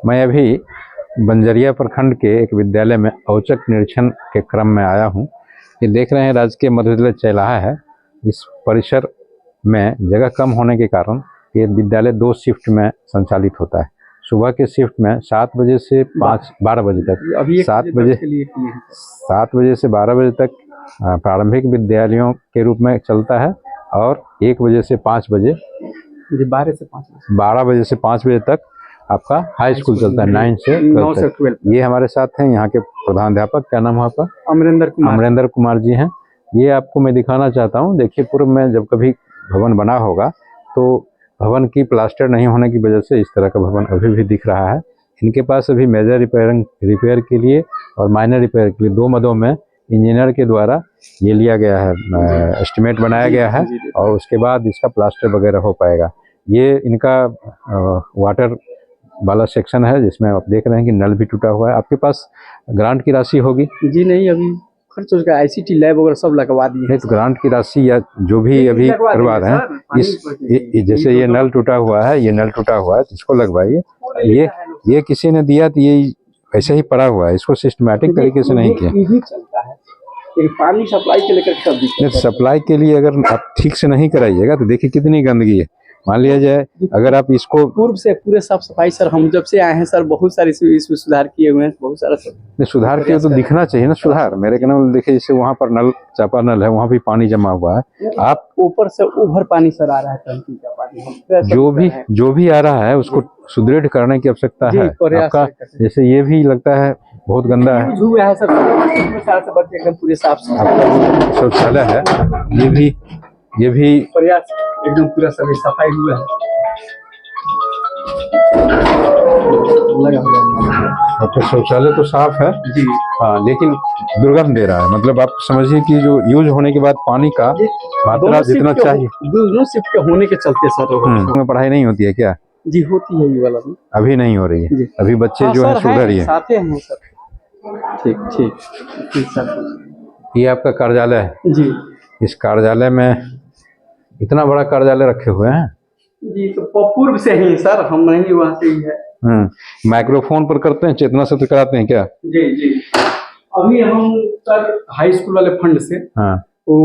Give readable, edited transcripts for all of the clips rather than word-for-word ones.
मैं अभी बंजरिया प्रखंड के एक विद्यालय में औचक निरीक्षण के क्रम में आया हूं। ये देख रहे हैं राजकीय मध्य विद्यालय चैलाहा है। इस परिसर में जगह कम होने के कारण ये विद्यालय 2 शिफ्ट में संचालित होता है। सुबह के शिफ्ट में 7 बजे से 12 बजे तक, अभी 7 बजे से 12 बजे तक प्रारंभिक विद्यालयों के रूप में चलता है और 1 बजे से 5 बजे, 12 बजे से 5 बजे तक आपका हाई स्कूल चलता है, 9 से 12। ये हमारे साथ हैं यहाँ के प्रधानाध्यापक, क्या नाम है आपका? अमरेंद्र कुमार जी हैं। ये आपको मैं दिखाना चाहता हूँ। देखिए, पूर्व में जब कभी भवन बना होगा तो भवन की प्लास्टर नहीं होने की वजह से इस तरह का भवन अभी भी दिख रहा है। इनके पास अभी मेजर रिपेयर के लिए और माइनर रिपेयर के लिए 2 मदों में इंजीनियर के द्वारा ये लिया गया है, एस्टिमेट बनाया गया है और उसके बाद इसका प्लास्टर वगैरह हो पाएगा। ये इनका वाटर वाला सेक्शन है जिसमें आप देख रहे हैं कि नल भी टूटा हुआ है। आपके पास ग्रांट की राशि होगी? जी नहीं, अभी खर्च हो गया, ICT लैब वगैरह सब लगवा दिए। नहीं तो ग्रांट की राशि या जो भी अभी करवा रहे हैं, जैसे ये नल टूटा हुआ है, ये नल टूटा हुआ है तो इसको लगवाइए। ये किसी ने दिया तो ये ऐसे ही पड़ा हुआ है, इसको सिस्टमैटिक तरीके से नहीं किया। पानी सप्लाई के लेकर सब सप्लाई के लिए अगर आप ठीक से नहीं कराइएगा तो देखिए कितनी गंदगी है। मान लिया जाए अगर आप इसको पूर्व से पूरे साफ सफाई सर, हम जब से आए हैं सर बहुत सारे इसमें सुधार किए हुए हैं, बहुत सारा सुधार किए तो दिखना चाहिए ना सुधार। मेरे कहने वाले देखिए, जैसे वहाँ पर नल, चापा नल है, वहाँ भी पानी जमा हुआ है। आप ऊपर से ओवर पानी सर आ रहा है, टंकी का पानी जो भी आ रहा है उसको सुदृढ़ करने की आवश्यकता है आपका। जैसे ये भी लगता है बहुत गंदा है सर, बच्चे एकदम पूरे साफ शौचालय है। ये भी प्रयास एकदम पूरा सभी सफाई हुआ है, लगा हुआ है। शौचालय तो साफ है जी, हाँ, लेकिन दुर्गंध दे रहा है। मतलब आप समझिए कि जो यूज होने के बाद पानी का मात्रा जितना चाहिए, दोनों शिफ्ट के होने के चलते सर में पढ़ाई नहीं होती है क्या? जी होती है, ये वाला भी अभी नहीं हो रही है। अभी बच्चे जो है सुधर रही है। साथे हैं सर। ठीक सर। ये आपका कार्यालय है जी। इस कार्यालय में इतना बड़ा कार्यालय रखे हुए हैं जी, तो पूर्व से ही सर, हम नहीं वहाँ से ही है। माइक्रोफोन पर करते हैं, चेतना सत्र कराते हैं क्या? जी। अभी हम सर हाई स्कूल वाले फंड से वो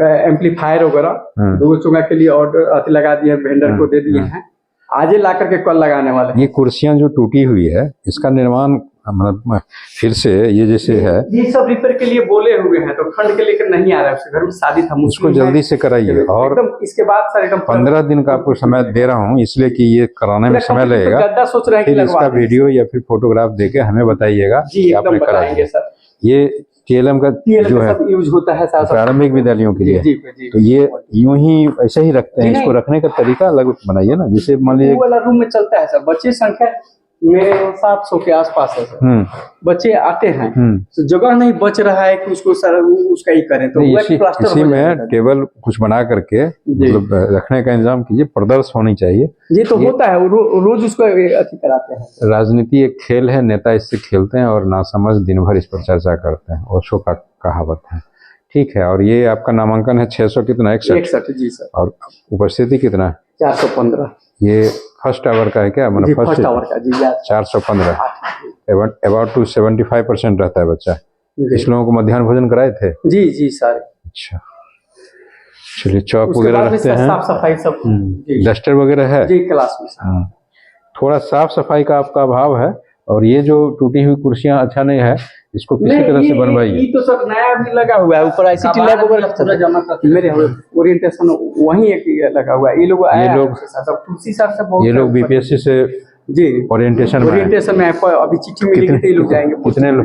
एम्पलीफायर वगैरह 2 जगह के लिए ऑर्डर लगा दिए, वेंडर को दे दिए हैं। आज ला करके कल लगाने वाले। ये कुर्सियां जो टूटी हुई है, इसका निर्माण मतलब फिर से ये जैसे है, ये सब रिपेयर के लिए बोले हुए हैं, तो फंड के लेकर नहीं आ रहा है। उसके घर में शादी था, उसको जल्दी से कराइए। और इसके बाद सर एकदम 15 दिन का आपको समय दे रहा हूँ, इसलिए कि ये कराने में समय लगेगा। गद्दा सोच रहे हैं फिर इसका वीडियो या फिर फोटोग्राफ देके हमें बताइएगा कि आपने करा दिया। ये TLM का जो है यूज होता है प्रारंभिक विद्यालयों के लिए, तो ये यूं ही ऐसे ही रखते हैं। इसको रखने का तरीका अलग बनाइए ना। जैसे मान लीजिए वाला रूम में चलता है सर, बच्चे संख्या मेरे 700 के आसपास है सर। बच्चे आते हैं तो जगह नहीं बच रहा है कि उसको सर उसका ही करें, तो इसी में टेबल कुछ बना करके मतलब रखने का इंतजाम कीजिए। प्रदर्श होनी चाहिए। ये तो होता है, रोज उसको अति कराते हैं। राजनीति एक खेल है, नेता इससे खेलते हैं और नासमझ दिन भर इस पर चर्चा करते हैं। ओशो का कहावत है। ठीक है। और ये आपका नामांकन है 600 कितना? 61 जी सर। और उपस्थिति कितना? 415। ये फर्स्ट आवर का है क्या? मतलब फर्स्ट आवर का जी 415। अबाउट टू 75% रहता है बच्चा। इस लोगों को मध्याह्न भोजन कराए थे? जी सर। अच्छा, चलिए। चौक वगैरह रखते हैं, साफ सफाई सब, डस्टर वगैरह है जी क्लास में। थोड़ा साफ सफाई का आपका अभाव है। और ये जो टूटी हुई कुर्सियां अच्छा नहीं है, इसको किसी तरह से बनवाइए। ये तो सब नया भी लगा हुआ है, ऊपर ICT लैब वगैरह मेरे ओरिएंटेशन वहीं एक लगा हुआ है। ये लोग तुलसी सर से ये लोग BPSC से जी ओरिएंटेशन में अभी चिट्ठी मिलेगी तो ये लोग जाएंगे।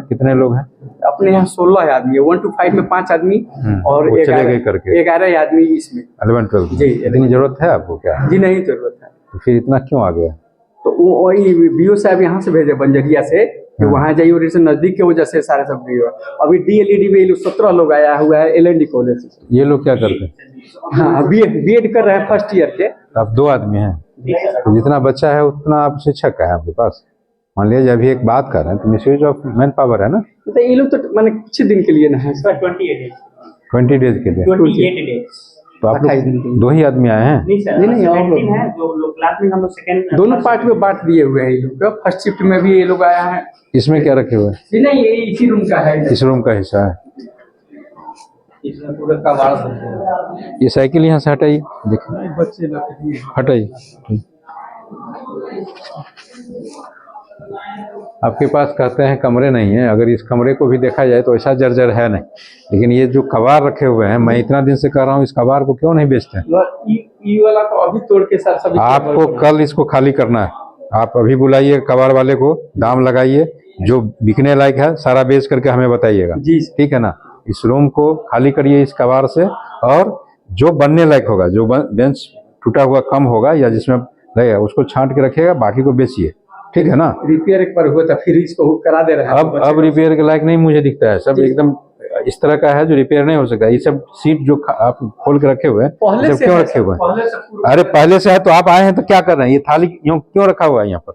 कितने लोग हैं अपने यहाँ? 16 आदमी है। 1 to 5 में 5 आदमी और 11 आदमी इसमें 11-12 जी। इतनी जरूरत है आपको क्या? जी नहीं जरूरत है। तो फिर इतना क्यों आ गया? तो वही BO साहब यहाँ से भेजे बंजरिया से, वहाँ जाइए, और नजदीक की वजह से सारे सब नहीं हुआ। अभी DLED में 17 लोग आया हुआ है LND कॉलेज से। ये लोग क्या करते हैं? हाँ, BEd कर रहे हैं फर्स्ट ईयर के। आप 2 आदमी हैं, तो जितना बच्चा है उतना आप शिक्षक है आपके पास। मान लीजिए अभी एक बात कर रहे हैं तो मिसयूज ऑफ मैन पावर है ना। तो ये लोग तो मैंने कुछ दिन के लिए ना है सर, 20 डेज के लिए। 28 डेज। तो आप 28 दिन के लिए। 2 ही आदमी आए हैं? नहीं सर, नहीं, और 17 है जो लोग क्लास में हम लोग सेकंड दोनों पार्ट में बांट दिए हुए हैं ये लोग। फर्स्ट शिफ्ट में भी ये लोग आया है। इसमें क्या रखे हुए हैं? जी नहीं, ये इसी रूम का है। इस रूम का हिस्सा है। इसमें पूरा कबाड़ सब है। ये साइकिल यहाँ से हटाइए, देखिए बच्चे लोग के लिए। हटाइए। आपके पास कहते हैं कमरे नहीं है, अगर इस कमरे को भी देखा जाए तो ऐसा जर्जर है नहीं, लेकिन ये जो कबाड़ रखे हुए हैं, मैं इतना दिन से कह रहा हूँ, इस कबाड़ को क्यों नहीं बेचते हैं? ई वाला तो अभी तोड़ के सर सब आपको कल इसको खाली करना है। आप अभी बुलाइए कबाड़ वाले को, दाम लगाइए, जो बिकने लायक है सारा बेच करके हमें बताइएगा। जी ठीक है ना? इस रूम को खाली करिए इस कबाड़ से, और जो बनने लायक होगा, जो बेंच टूटा हुआ कम होगा या जिसमें लगेगा उसको छांट के रखिएगा, बाकी को बेचिए। ठीक है ना? रिपेयर एक बार हुआ था, फिर इसको करा दे रहा है। अब रिपेयर के लायक नहीं मुझे दिखता है, सब एकदम इस तरह का है जो रिपेयर नहीं हो सकता। ये सब सीट जो आप खोल के रखे हुए हैं, पहले सब से क्यों है, रखे हुए हैं? पहले से पूरा- अरे पहले से है तो आप आए हैं तो क्या कर रहे हैं? ये थाली क्यों रखा हुआ है यहाँ पर?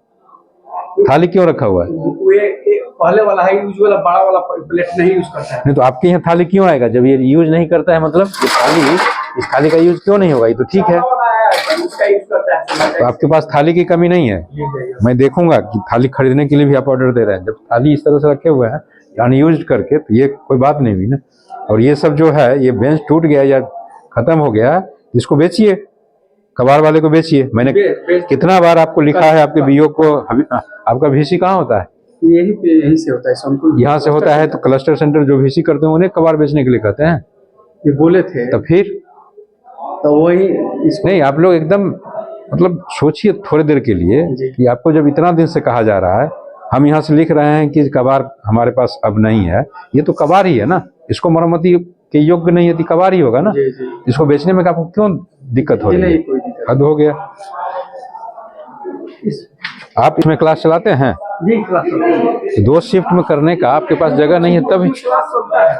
थाली क्यों रखा हुआ है? ये पहले वाला है, यूज वाला बड़ा वाला प्लेट नहीं यूज करता है। नहीं तो आपके यहाँ थाली क्यों आएगा जब ये यूज नहीं करता है? मतलब ये थाली, इस थाली का यूज क्यों नहीं होगा? ये तो ठीक है, उसका यूज करता है। तो आपके पास थाली की कमी नहीं है। मैं देखूंगा कि थाली खरीदने के लिए भी आप ऑर्डर दे रहे हैं। जब थाली इस तरह से रखे हुए हैं अनयूज्ड करके, तो ये कोई बात नहीं हुई ना। और ये सब जो है, ये बेंच टूट गया या खत्म हो गया, इसको बेचिए, कबाड़ वाले को बेचिए। मैंने कितना बार आपको लिखा है, आपके बीओ को, आपका VC कहाँ होता है? यही से होता है संकुल। यहाँ से होता है, तो क्लस्टर सेंटर जो VC करते हैं उन्हें कबाड़ बेचने के लिए कहते हैं। ये बोले थे तो फिर तो वही इसको नहीं, आप लोग एकदम मतलब सोचिए थोड़ी देर के लिए कि आपको जब इतना दिन से कहा जा रहा है, हम यहाँ से लिख रहे हैं कि कबाड़ हमारे पास अब नहीं है, ये तो कबाड़ ही है ना, इसको मरम्मती के योग्य नहीं है तो कबाड़ ही होगा ना। इसको बेचने में आपको क्यों दिक्कत हो रही है? हद हो गया। आप इसमें क्लास चलाते हैं? जी क्लास चलता है। 2 शिफ्ट में करने का आपके पास जगह नहीं है, तब क्लास चलता है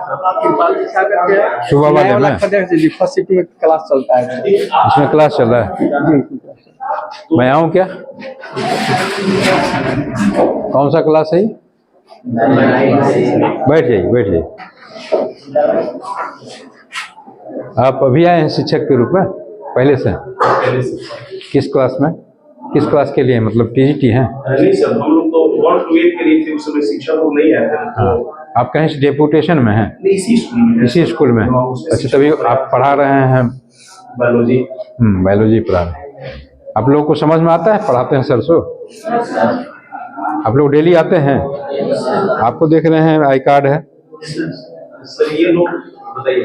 सुबह वाले में जी फर्स्ट शिफ्ट में क्लास चलता है। इसमें क्लास चल रहा है। मैं आऊँ क्या? कौन सा क्लास है? बैठ जाइए। आप अभी आए हैं शिक्षक के रूप में? पहले से? किस क्लास में? किस क्लास के लिए? मतलब TGT हैं? नहीं सर, हम लोग तो 1 to 8 के लिए थे, उस समय शिक्षक लोग नहीं आए थे। तो आप कहीं से डेपुटेशन में हैं? इसी स्कूल में। इसी स्कूल में? अच्छा, तभी आप पढ़ा रहे हैं बायोलॉजी। बायोलॉजी पढ़ा रहे हैं। आप लोगों को समझ में आता है? पढ़ाते हैं सरसों? आप लोग डेली आते हैं? आपको देख रहे हैं आई कार्ड है? सर ये लोग बताइए।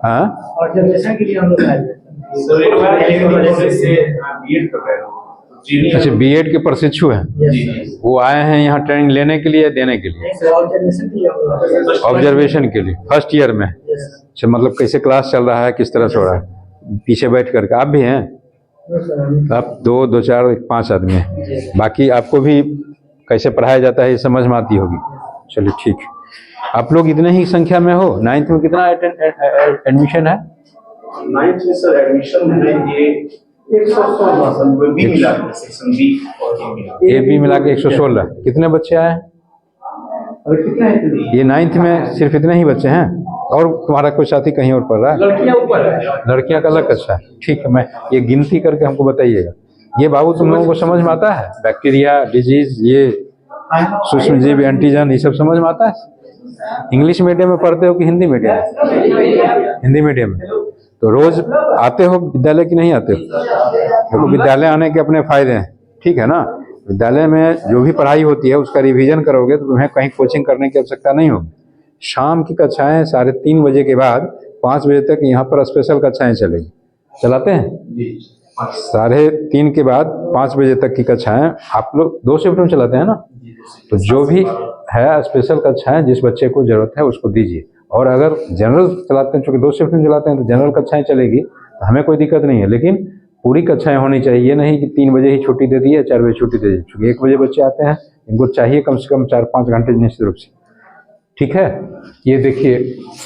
हाँ, और जनरेशन के लिए हम लोग आए थे। सर ये लोग से बीएड कर रहे हैं। अच्छा, BEd के प्रशिक्षु हैं? वो आए हैं यहाँ ट्रेनिंग लेने के लिए, देने के लिए? ऑब्जर्वेशन के लिए फर्स्ट ईयर में? अच्छा, मतलब कैसे क्लास चल रहा है, किस तरह से हो रहा है, पीछे बैठ करके? आप भी हैं? आप 2, 4, 5 आदमी हैं। बाकी आपको भी कैसे पढ़ाया जाता है ये समझ में आती होगी। चलिए ठीक है। आप लोग इतने ही संख्या में हो? 9th में कितना एडमिशन है? 9th में सर एडमिशन है ये 116 बी मिला के, सेक्शन बी और ए बी मिला के 116। कितने बच्चे आए हैं? और कितना है? ये 9th में सिर्फ इतने ही बच्चे हैं, और तुम्हारा कोई साथी कहीं और पढ़ रहा है? लड़कियां ऊपर है, लड़कियां का अलग? अच्छा ठीक है, मैं ये गिनती करके हमको बताइएगा। ये बाबू तुम लोगों को समझ में आता है? बैक्टीरिया, डिजीज, ये सूक्ष्म जीव, एंटीजन, ये सब समझ में आता है? इंग्लिश मीडियम में पढ़ते हो कि हिंदी मीडियम में? हिंदी मीडियम में। तो रोज आते हो विद्यालय कि नहीं आते हो? देखो, विद्यालय आने के अपने फायदे हैं, ठीक है ना। विद्यालय में जो भी पढ़ाई होती है उसका रिवीजन करोगे तो तुम्हें कहीं कोचिंग करने की आवश्यकता नहीं होगी। शाम की कक्षाएं 3:30 बजे के बाद 5 बजे तक यहाँ पर स्पेशल कक्षाएं चलेगी। चलाते हैं? 3:30 के बाद 5 बजे तक की कक्षाएं आप लोग 2 शिफ्ट में चलाते हैं ना। तो जो भी है स्पेशल कक्षाएं जिस बच्चे को जरूरत है उसको दीजिए। और अगर जनरल चलाते हैं, चूँकि 2 शिफ्ट में चलाते हैं, तो जनरल कक्षाएं चलेगी, तो हमें कोई दिक्कत नहीं है। लेकिन पूरी कक्षाएं होनी चाहिए, ये नहीं कि 3 बजे ही छुट्टी दे दी है, 4 बजे छुट्टी दे दी। चूँकि 1 बजे बच्चे आते हैं, इनको चाहिए कम से कम 4-5 घंटे निश्चित रूप से। ठीक है। ये देखिए,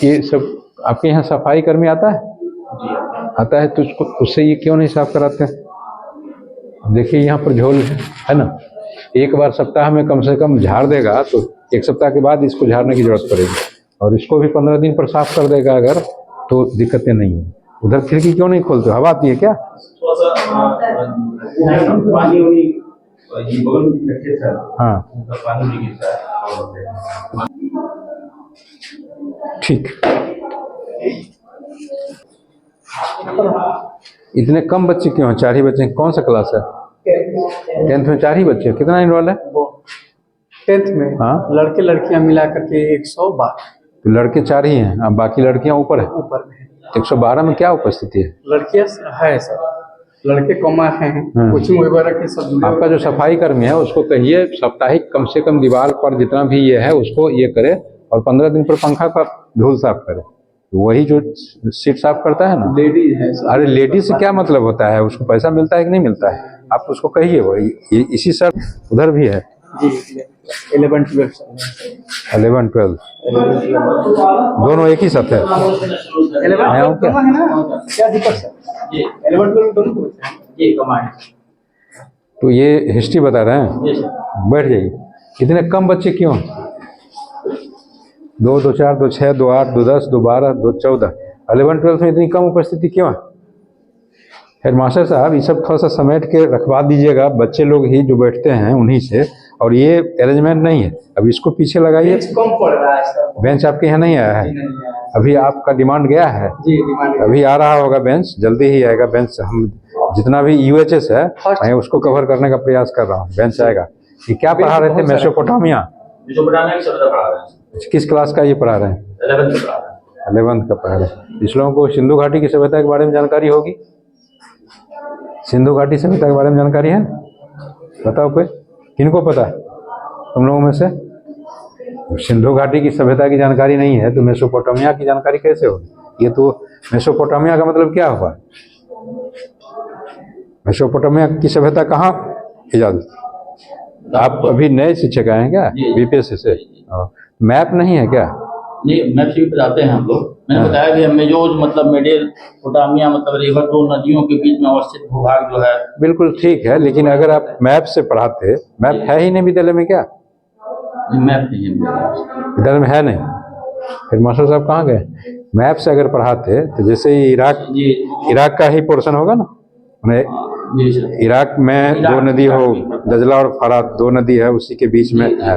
ये सब आपके यहाँ सफाई कर्मी आता है? आता है, तो उससे ये क्यों नहीं साफ कराते हैं? देखिए यहाँ पर झोल है ना, एक बार सप्ताह में कम से कम झाड़ देगा तो 1 सप्ताह के बाद इसको झाड़ने की जरूरत पड़ेगी, और इसको भी 15 दिन पर साफ कर देगा अगर, तो दिक्कतें नहीं होंगी। उधर खिड़की क्यों नहीं खोलते, हवा आती है क्या? थोड़ा सा पानी वानी ये बगल में रखे सर। हाँ पानी भी गिरता है। ठीक। इतने कम बच्चे क्यों हैं? 4 ही बच्चे हैं। कौन सा क्लास है? 10th में 4 ही बच्चे हैं। कितना इनरोल है? 10th में हाँ लड़के लड़कियां मिला करके 112। तो लड़के 4 ही हैं, अब बाकी लड़कियां ऊपर है। ऊपर में 112 में क्या उपस्थिति है? लड़कियां है सर, लड़के कम हैं। कोचिंग वगैरह के सब जुड़े। आपका जो सफाई कर्मी है उसको कहिए साप्ताहिक कम से कम दीवार पर जितना भी ये है उसको ये करे और 15 दिन पर पंखा का धूल साफ करे। वही जो सीट साफ करता है ना, लेडीज है सर। अरे लेडीज से क्या मतलब होता है? उसको पैसा मिलता है कि नहीं मिलता है? आप उसको कहिए। वही इसी सर उधर भी है जी 11-12 11-12 दोनों एक ही साथ है। 11-12 क्या? है ना, क्या दिक्कत सर? 11-12 दोनों को ये कमांड। तो ये हिस्ट्री बता रहे हैं। बैठ जाइए। इतने कम बच्चे क्यों? 2, 2, 4, 2, 6, 2, 8, 2, 10, 2, 12, 2, 14 11-12 में इतनी कम उपस्थिति क्यों है? हेडमास्टर साहब ये सब थोड़ा सा समेट के रखवा दीजिएगा। बच्चे लोग ही जो बैठते हैं उन्हीं से, और ये अरेंजमेंट नहीं है। अब इसको पीछे लगाइए। कम पड़ रहा है सर। बेंच आपके यहाँ नहीं आया है? अभी आपका डिमांड गया है? जी डिमांड अभी आ रहा होगा बेंच, जल्दी ही आएगा बेंच। हम जितना भी UHS है मैं उसको कवर करने का प्रयास कर रहा हूँ। बेंच आएगा। ये क्या पढ़ा रहे थे? मेसोपोटामिया। किस क्लास का ये पढ़ा रहे हैं? 11th का पढ़ा रहे हैं। इस लोगों को सिंधु घाटी की सभ्यता के बारे में जानकारी होगी? सिंधु घाटी सभ्यता के बारे में जानकारी है? बताओ कोई, किनको पता है तुम लोगों में से? सिंधु घाटी की सभ्यता की जानकारी नहीं है तो मेसोपोटामिया की जानकारी कैसे होगी? ये तो मेसोपोटामिया का मतलब क्या हुआ? मेसोपोटामिया की सभ्यता कहाँ इजाद? आप अभी नए शिक्षक आए हैं क्या BPSC से? मैप नहीं है क्या? नहीं, मैप से जाते हैं हम लोग। मैंने बताया कि हमें जो मतलब मेसोपोटामिया मतलब रिवर 2 नदियों के बीच में अवस्थित भूभाग जो है। बिल्कुल ठीक है, लेकिन अगर आप मैप से पढ़ाते, मैप है ही नहीं विद्यालय में क्या? मैप नहीं है विद्यालय में, है नहीं। फिर मास्टर साहब कहाँ गए? मैप से अगर पढ़ाते तो जैसे ही इराक का ही पोर्शन होगा ना, इराक में 2 नदी हो, दजला और फरात 2 नदी है, उसी के बीच में है।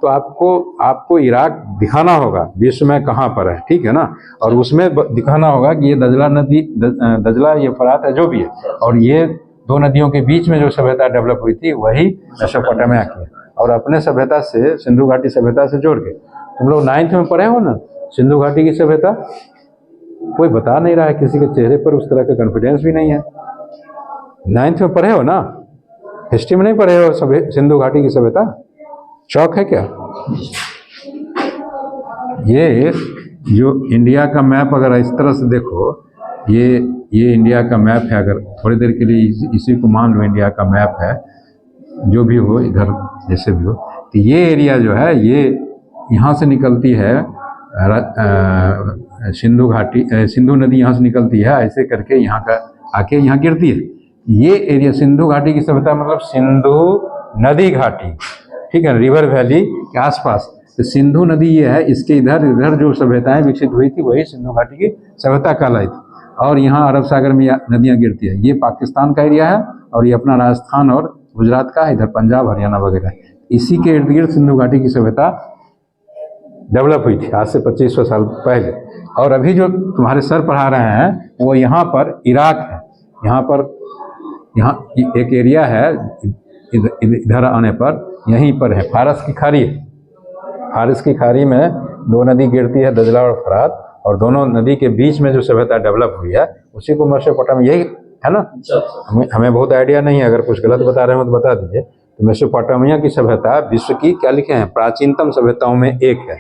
तो आपको इराक दिखाना होगा विश्व में कहाँ पर है, ठीक है ना? और उसमें दिखाना होगा कि ये दजला नदी, दजला ये फरात है जो भी है, और ये 2 नदियों के बीच में जो सभ्यता डेवलप हुई थी वही मेसोपोटामिया की है। और अपने सभ्यता से सिंधु घाटी सभ्यता से जोड़ के, तुम लोग 9th में पढ़े हो ना सिंधु घाटी की सभ्यता? कोई बता नहीं रहा है, किसी के चेहरे पर उस तरह का कॉन्फिडेंस भी नहीं है। 9th में पढ़े हो ना? हिस्ट्री में नहीं पढ़े हो सिंधु घाटी की सभ्यता? शौक है क्या? ये जो इंडिया का मैप अगर इस तरह से देखो, ये इंडिया का मैप है। अगर थोड़ी देर के लिए इसी को मान लो इंडिया का मैप है, जो भी हो इधर जैसे भी हो, तो ये एरिया जो है ये यहाँ से निकलती है सिंधु घाटी, सिंधु नदी यहाँ से निकलती है, ऐसे करके यहाँ का आके यहाँ गिरती है। ये एरिया सिंधु घाटी की सभ्यता मतलब सिंधु नदी घाटी, ठीक है, रिवर वैली के आसपास। तो सिंधु नदी ये है, इसके इधर जो सभ्यताएं विकसित हुई थी वही सिंधु घाटी की सभ्यता कहलाई थी। और यहाँ अरब सागर में नदियाँ गिरती है। ये पाकिस्तान का एरिया है और ये अपना राजस्थान और गुजरात का, इधर पंजाब हरियाणा वगैरह। इसी के इर्द गिर्द सिंधु घाटी की सभ्यता डेवलप हुई थी आज से 2500 साल पहले। और अभी जो तुम्हारे सर पढ़ा रहे हैं वो यहाँ पर इराक है। यहाँ एक एरिया है, इधर आने पर यहीं पर है फारस की खाड़ी। फारस की खाड़ी में 2 नदी गिरती है, दजला और फरात, और दोनों नदी के बीच में जो सभ्यता डेवलप हुई है उसी को मेसोपोटामिया, यही है ना? हमें बहुत आइडिया नहीं है, अगर कुछ गलत बता रहे हो तो बता दीजिए। तो मेसोपोटामिया की सभ्यता विश्व की, क्या लिखे हैं, प्राचीनतम सभ्यताओं में एक है।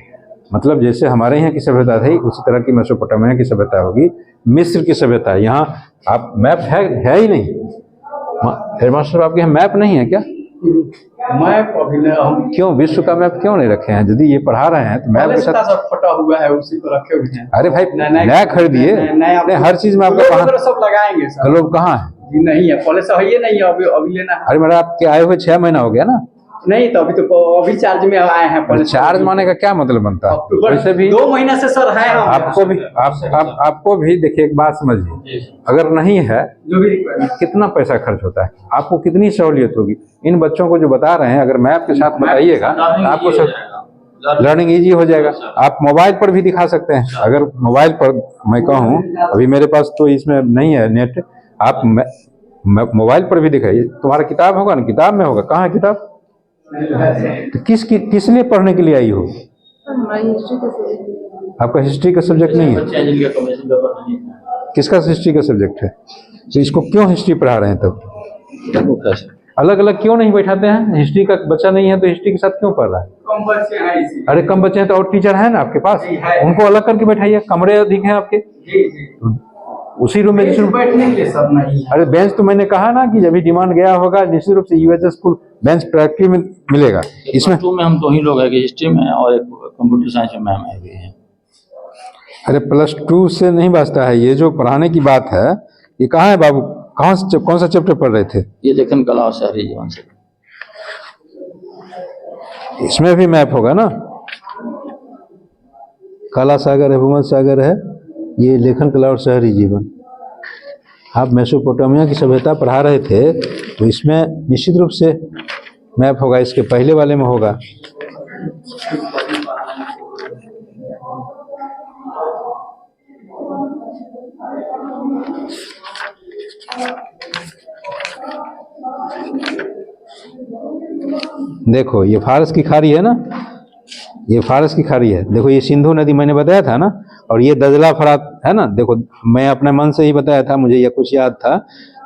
मतलब जैसे हमारे यहाँ की सभ्यता थी उसी तरह की मेसोपोटामिया की सभ्यता होगी। मिस्र की सभ्यता, यहाँ आप मैप है ही नहीं। हेडमास्टर आपके यहाँ मैप नहीं है क्या? मैप अभी हम क्यों विश्व का मैप क्यों नहीं रखे हैं? यदि ये पढ़ा रहे हैं तो मैप के साथ सब फटा हुआ है, उसी को रखे हुए हैं। अरे भाई नया खरीदिए, हर चीज में आपका कहाँ सब लगाएंगे सर। लोग कहाँ है? जी नहीं है, पहले से है, ये नहीं है, अभी लेना है। अरे मेरा आपके आए हुए 6 महीना हो गया ना, नहीं तो अभी चार्ज में आए हैं। चार्ज माने का क्या मतलब बनता है? वैसे भी 2 महीने से सर है हम। आपको भी देखिए, एक बात समझिए, अगर नहीं है जो भी requirement। कितना पैसा खर्च होता है, आपको कितनी सहूलियत होगी। इन बच्चों को जो बता रहे हैं, अगर मैप के साथ बताइएगा तो आपको सब लर्निंग इजी हो जाएगा। आप मोबाइल पर भी दिखा सकते हैं। अगर मोबाइल पर मैं कहूँ, अभी मेरे पास तो इसमें नहीं है नेट, आप मोबाइल पर भी दिखाइए। तुम्हारा किताब होगा ना, किताब में होगा। कहाँ है किताब? तो किस लिए पढ़ने के लिए आई हो? आपका हिस्ट्री का सब्जेक्ट नहीं है? किसका हिस्ट्री का सब्जेक्ट है? तो इसको क्यों हिस्ट्री पढ़ा रहे हैं? तब अलग अलग क्यों नहीं बैठाते हैं? हिस्ट्री का बच्चा नहीं है तो हिस्ट्री के साथ क्यों पढ़ रहा है? कम बच्चे हैं इसी। अरे कम बच्चे हैं तो और टीचर है ना आपके पास, उनको अलग करके बैठाइए। कमरे अधिक हैं आपके, तो उसी रूम में बैठने के लिए सब नहीं है। अरे बेंच तो मैंने कहा ना कि जब भी डिमांड गया होगा निश्चित रूप से यूएचएस स्कूल बेंच प्रैक्टिस में मिलेगा। इसमें में हम 2 ही लोग हैं कि हिस्ट्री में और एक कंप्यूटर साइंस में मैम है भी हैं। अरे +2 से नहीं बचता है। ये जो पढ़ाने की बात है, ये कहाँ है बाबू? कौन सा चैप्टर पढ़ रहे थे? ये लेखन कला और शहरी जीवन से। इसमें भी मैप होगा ना? काला सागर है, भूमध्य सागर है, ये लेखन कला और शहरी जीवन। आप मेसोपोटामिया की सभ्यता पढ़ा रहे थे तो इसमें निश्चित रूप से मैप होगा। इसके पहले वाले में होगा। देखो ये फारस की खाड़ी है ना, ये फारस की खाड़ी है। देखो ये सिंधु नदी मैंने बताया था ना, और ये दजला फरात है ना। देखो मैं अपने मन से ही बताया था, मुझे यह कुछ याद था।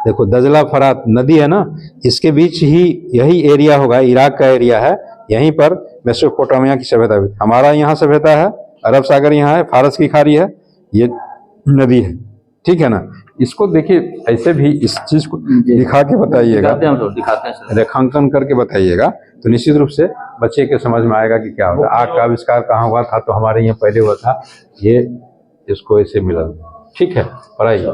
देखो दजला फरात नदी है ना, इसके बीच ही यही एरिया होगा, इराक का एरिया है। यहीं पर मेसोपोटामिया की सभ्यता भी। हमारा यहाँ सभ्यता है, अरब सागर यहाँ है, फारस की खाड़ी है, ये नदी है, ठीक है ना। इसको देखिए, ऐसे भी इस चीज को दिखा के बताइएगा, दिखाते हैं रेखांकन करके बताइएगा, तो निश्चित रूप से बच्चे के समझ में आएगा कि क्या होगा। आग का आविष्कार कहाँ हुआ था? तो हमारे यहाँ पहले हुआ था। ये इसको ऐसे मिला, ठीक है। पढ़ाइए।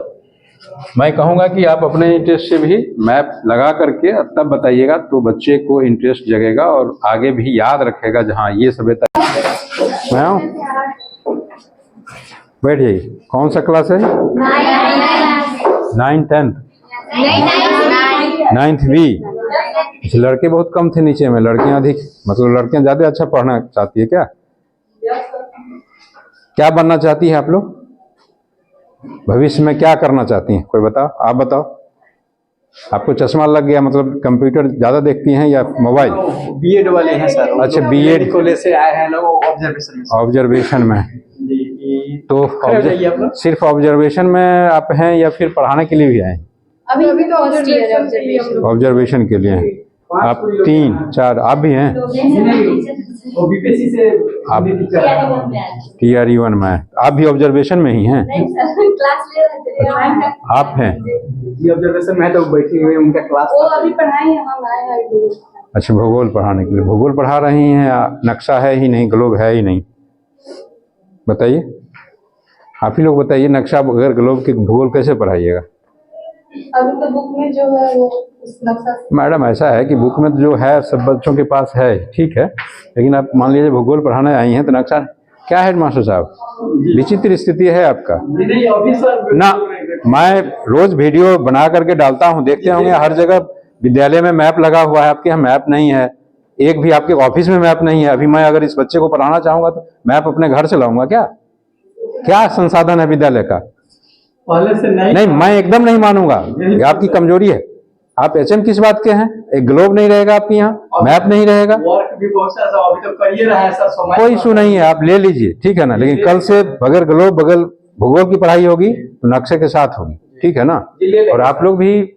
मैं कहूँगा कि आप अपने इंटरेस्ट से भी मैप लगा करके तब बताइएगा, तो बच्चे को इंटरेस्ट जगेगा और आगे भी याद रखेगा। जहाँ ये सभ्यता। मैं आऊँ? बैठ जाइए। कौन सा क्लास है? 9th 10th 9th B. लड़के बहुत कम थे नीचे में, लड़कियां अधिक, मतलब लड़कियां ज्यादा अच्छा पढ़ना चाहती है। क्या बनना चाहती है आप लोग? भविष्य में क्या करना चाहती हैं? कोई बताओ, आप बताओ। आपको चश्मा लग गया, मतलब कंप्यूटर ज्यादा देखती हैं या मोबाइल? बीएड वाले हैं सर। अच्छा, बीएड कॉलेज से आए हैं लोग ऑब्जर्वेशन में। तो सिर्फ ऑब्जर्वेशन में आप हैं या फिर पढ़ाने के लिए भी आए? अभी तो ऑब्जर्वेशन के लिए हैं। आप 3 4 आप भी हैं? आप TRE 1 में, आप भी ऑब्जर्वेशन में ही हैं? आप हैं ऑब्जर्वेशन में, तो बैठे हुए उनका क्लास वो अभी पढ़ाई हम आए हैं। अच्छा, भूगोल पढ़ाने के लिए। भूगोल पढ़ा रही हैं, नक्शा है ही नहीं, ग्लोब है ही नहीं। बताइए, आप ही लोग बताइए, नक्शा बगैर ग्लोब के भूगोल कैसे पढ़ाइएगा? अभी तो बुक में जो है वो नक्शा। मैडम ऐसा है कि बुक में जो है सब बच्चों के पास है, ठीक है, लेकिन आप मान लीजिए भूगोल पढ़ाने आई हैं तो नक्शा क्या है? मास्टर साहब, विचित्र स्थिति है आपका ना। मैं रोज वीडियो बना करके डालता हूँ, देखते होंगे हर जगह विद्यालय में मैप लगा हुआ है। आपके यहाँ मैप नहीं है, एक भी आपके ऑफिस में मैप नहीं है। अभी मैं अगर इस बच्चे को पढ़ाना चाहूंगा तो मैप अपने घर से लाऊंगा क्या? क्या संसाधन है विद्यालय का? पहले से नहीं, मैं एकदम नहीं मानूंगा, ये आपकी कमजोरी है। आप HM किस बात के हैं? एक ग्लोब नहीं रहेगा आपके यहाँ, मैप नहीं रहेगा, वर्क भी बहुत सारा अभी तो कर ही रहा है सर। कोई इशू नहीं है, आप ले लीजिए, ठीक है ना। लेकिन कल से बगैर ग्लोब बगैर भूगोल की पढ़ाई होगी तो नक्शे के साथ होगी, ठीक है ना। और आप लोग भी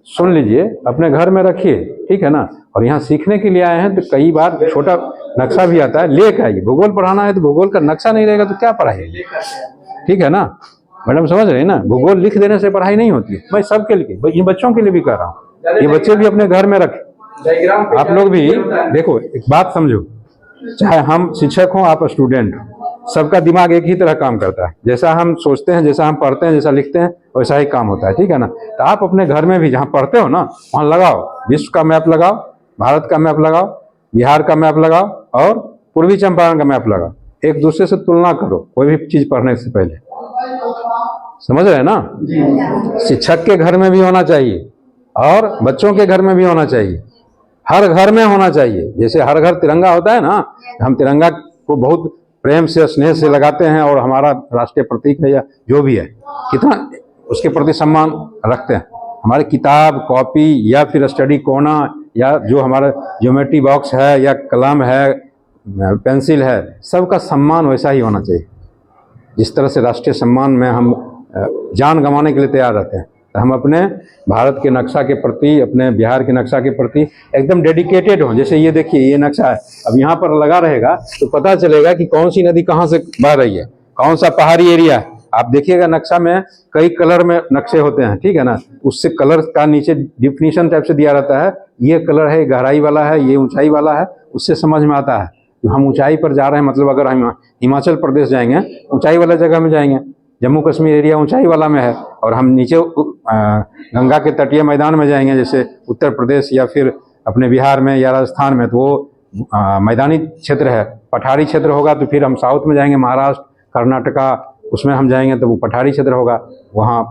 सुन लीजिए, अपने घर में रखिए, ठीक है ना। और यहाँ सीखने के लिए आए हैं तो कई बार छोटा नक्शा भी आता है, लेकर आइए। भूगोल पढ़ाना है तो भूगोल का नक्शा नहीं रहेगा तो क्या पढ़ाइए, ठीक है ना। मैडम समझ रहे हैं ना, भूगोल लिख देने से पढ़ाई नहीं होती है। मैं सबके लिए, इन बच्चों के लिए भी कर रहा हूँ, ये बच्चे भी अपने घर में रखें। आप लोग भी देखो, एक बात समझो, चाहे हम शिक्षक हों, आप स्टूडेंट हो, सबका दिमाग एक ही तरह काम करता है। जैसा हम सोचते हैं, जैसा हम पढ़ते हैं, जैसा लिखते हैं, वैसा ही काम होता है, ठीक है ना। तो आप अपने घर में भी जहाँ पढ़ते हो ना, वहाँ लगाओ, विश्व का मैप लगाओ, भारत का मैप लगाओ, बिहार का मैप लगाओ और पूर्वी चंपारण का मैप लगाओ, एक दूसरे से तुलना करो कोई भी चीज पढ़ने से पहले। समझ रहे हैं ना? शिक्षक के घर में भी होना चाहिए और बच्चों के घर में भी होना चाहिए, हर घर में होना चाहिए। जैसे हर घर तिरंगा होता है ना, हम तिरंगा को बहुत प्रेम से स्नेह से लगाते हैं और हमारा राष्ट्रीय प्रतीक है या जो भी है, कितना उसके प्रति सम्मान रखते हैं। हमारी किताब कॉपी या फिर स्टडी कोना या जो हमारा ज्योमेट्री बॉक्स है या कलम है पेंसिल है, सबका सम्मान वैसा ही होना चाहिए। जिस तरह से राष्ट्रीय सम्मान में हम जान गंवाने के लिए तैयार रहते हैं, तो हम अपने भारत के नक्शा के प्रति, अपने बिहार के नक्शा के प्रति एकदम डेडिकेटेड हों। जैसे ये देखिए, ये नक्शा है, अब यहाँ पर लगा रहेगा तो पता चलेगा कि कौन सी नदी कहाँ से बह रही है, कौन सा पहाड़ी एरिया है। आप देखिएगा नक्शा में कई कलर में नक्शे होते हैं, ठीक है ना, उससे कलर का नीचे डिफिनीशन टाइप से दिया रहता है, ये कलर है गहराई वाला है, ये ऊंचाई वाला है, उससे समझ में आता है हम ऊंचाई पर जा रहे हैं। मतलब अगर हम हिमाचल प्रदेश जाएंगे ऊंचाई वाला जगह में जाएंगे, जम्मू कश्मीर एरिया ऊंचाई वाला में है, और हम नीचे गंगा के तटीय मैदान में जाएंगे जैसे उत्तर प्रदेश या फिर अपने बिहार में या राजस्थान में, तो वो मैदानी क्षेत्र है। पठारी क्षेत्र होगा तो फिर हम साउथ में जाएंगे, महाराष्ट्र कर्नाटका, उसमें हम जाएंगे तो वो पठारी क्षेत्र होगा, वहाँ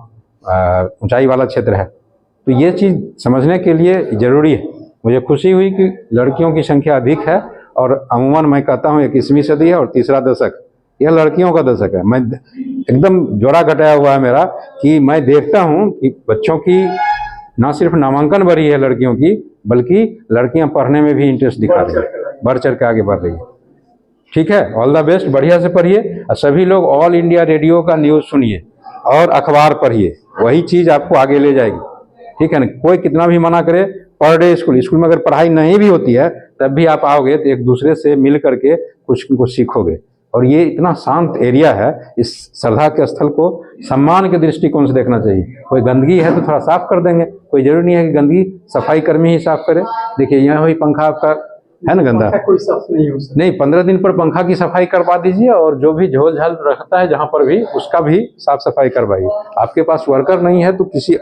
ऊंचाई वाला क्षेत्र है। तो ये चीज़ समझने के लिए ज़रूरी है। मुझे खुशी हुई कि लड़कियों की संख्या अधिक है, और अमूमन मैं कहता हूँ 21वीं सदी है और तीसरा दशक यह लड़कियों का दशक है। मैं एकदम जोड़ा घटाया हुआ है मेरा कि मैं देखता हूँ कि बच्चों की ना सिर्फ नामांकन बढ़ी है लड़कियों की, बल्कि लड़कियां पढ़ने में भी इंटरेस्ट दिखा रही है, बढ़ चढ़ के आगे बढ़ रही है। ठीक है, ऑल द बेस्ट, बढ़िया से पढ़िए और सभी लोग ऑल इंडिया रेडियो का न्यूज़ सुनिए और अखबार पढ़िए, वही चीज़ आपको आगे ले जाएगी। ठीक है ना, कोई कितना भी मना करे, पर डे स्कूल में अगर पढ़ाई नहीं भी होती है तब भी आप आओगे तो एक दूसरे से मिल करके कुछ सीखोगे। और ये इतना शांत एरिया है, इस श्रद्धा के स्थल को सम्मान के दृष्टिकोण से देखना चाहिए। कोई गंदगी है तो थोड़ा साफ कर देंगे, कोई जरूरी नहीं है कि गंदगी सफाई कर्मी ही साफ करे। देखिए यहाँ भी पंखा आपका है ना गंदा, कोई साफ नहीं हो सकता। नहीं, 15 दिन पर पंखा की सफाई करवा दीजिए, और जो भी झोल झाल रहता है जहाँ पर भी उसका भी साफ सफाई करवाइए। आपके पास वर्कर नहीं है तो किसी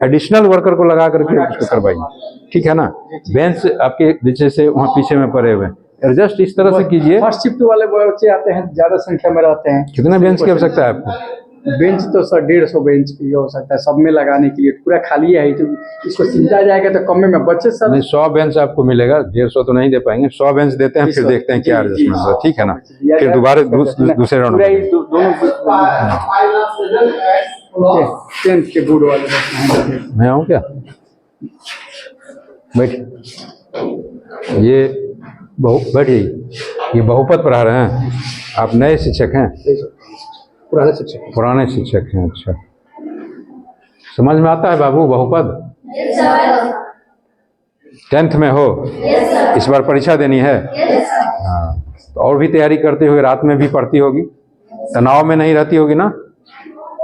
एडिशनल वर्कर को लगा करके उसको करवाइए। ठीक है ना, बेंच आपके नीचे से वहाँ पीछे में पड़े हुए, एडजस्ट इस तरह से कीजिए। फर्स्ट शिफ्ट वाले बच्चे आते हैं, ज्यादा संख्या में रहते हैं। कितना बेंच की आवश्यकता है आपको? बेंच तो सर 150 बेंच की हो सकता है, सब में लगाने के लिए पूरा खाली है, तो इसको सिंचा जाएगा तो कम में बच्चे सर नहीं, 100 बेंच आपको मिलेगा, 150 तो नहीं दे पाएंगे, 100 बेंच देते हैं, फिर देखते हैं क्या एडजस्टमेंट है। ठीक है ना, फिर दोबारा दूसरे राउंड में दोनों 10th के बोर्ड वाले मैं आऊँ क्या? बैठ, ये बैठिए, ये बहुपद पढ़ा रहे हैं आप? नए शिक्षक हैं? पुराने शिक्षक हैं। अच्छा, समझ में आता है बाबू बहुपद? 10th में हो? इस बार परीक्षा देनी है? हाँ, तो और भी तैयारी करते हुए रात में भी पढ़ती होगी, तनाव में नहीं रहती होगी ना?